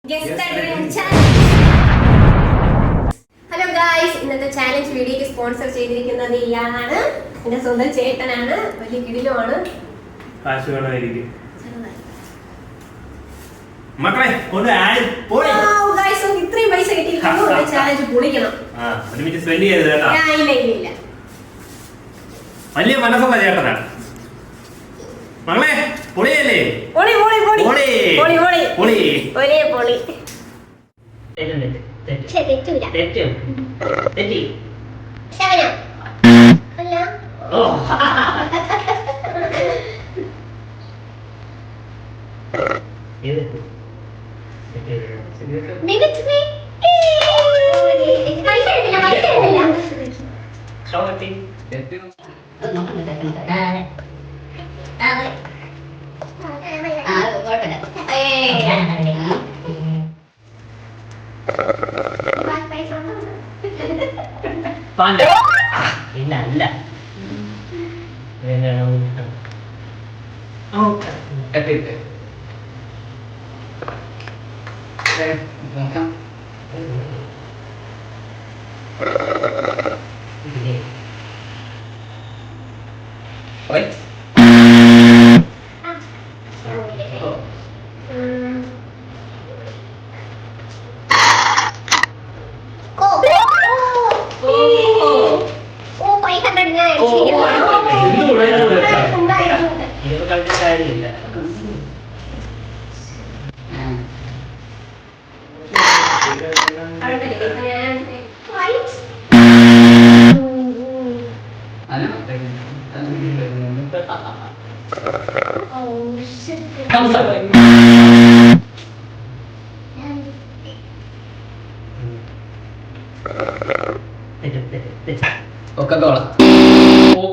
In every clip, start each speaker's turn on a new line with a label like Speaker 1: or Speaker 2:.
Speaker 1: Hello guys, ഇന്നത്തെ challenge വീഡിയോക്ക് sponsor ചെയ്തിരിക്കുന്നത് ഇയാളാണ്. എന്റെ സ്വന്തം ചേട്ടനാണ്. വലിയ കിടിലുമാണ്.
Speaker 2: കാശ് വേണമായിരിക്കും മക്കളെ കൊണ്ട്
Speaker 1: ഇത്രയും പൈസ കിട്ടിയിരിക്കുന്നു. ചാലഞ്ച് പൊളിക്കണം.
Speaker 2: ഒരുമിച്ച് സ്പെൻഡ് ചെയ്തത് കേട്ടോ.
Speaker 1: ഇല്ല
Speaker 2: വലിയ മനസ്സുള്ള ചേട്ടനാണ് മകളെ. പൊളിയല്ലേ?
Speaker 1: പൊളി പൊളി പൊളി പൊളി പൊളി പൊളി പൊളി ഒരേ പൊളി.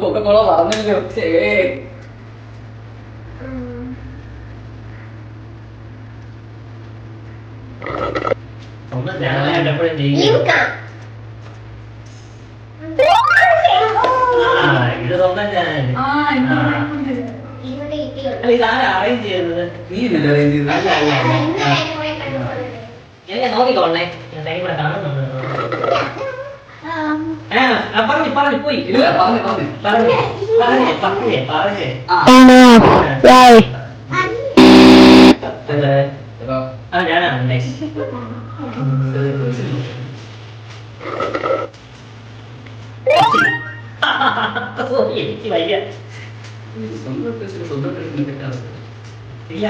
Speaker 3: Coca-Cola പറഞ്ഞില്ലല്ലോ.
Speaker 4: നോക്കിക്കോളേ കൂടെ കാണുന്നുണ്ട്. പറഞ്ഞു പോയി. ഞാനാണ് എനിക്ക് വയ്യ. ഇല്ല,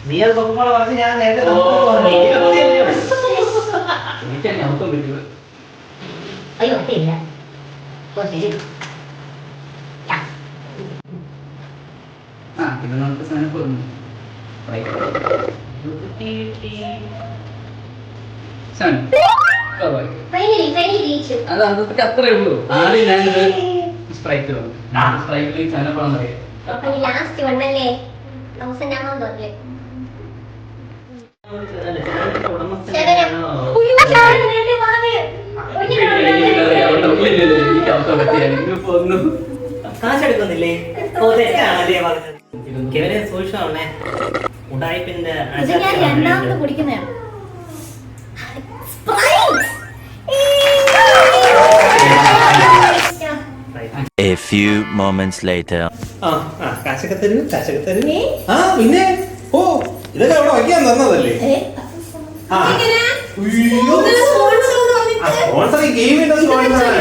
Speaker 4: നീ അത് പൊക്കുമ്പോൾ പറഞ്ഞ് ഞാൻ നേരത്തെ അയ്യോ ഇല്ല.
Speaker 3: പിന്നെ നമുക്ക് സാധനം പോകുന്നു. അത് അതൊക്കെ അത്രേ ഉള്ളൂ. ആദ്യം ഞാനിത് സ്പ്രൈറ്റ് വന്നു. സ്പ്രൈറ്റിൽ സാധനം അറിയാം.
Speaker 1: ലാസ്റ്റ് വണ്ണല്ലേ അവസാനാണോ തോന്നില്ലേ?
Speaker 4: കാശെടുക്കുന്നില്ലേ? ഓ തെറ്റാണല്ലേ പറഞ്ഞത്. കെവിനെ സൂക്ഷിച്ചോണേ. ഉടായിപ്പിന്റെ
Speaker 1: രണ്ടാമത് കുടിക്കുന്നതാണ്.
Speaker 5: A few moments later.
Speaker 2: കാശൊക്കെ തരൂ. പിന്നെ ഓ ഇതൊക്കെ അവിടെ വയ്ക്കാൻ തന്നതല്ലേ? സ്പോൺസർ ഗെയിമിന്റെ സ്പോൺസർ.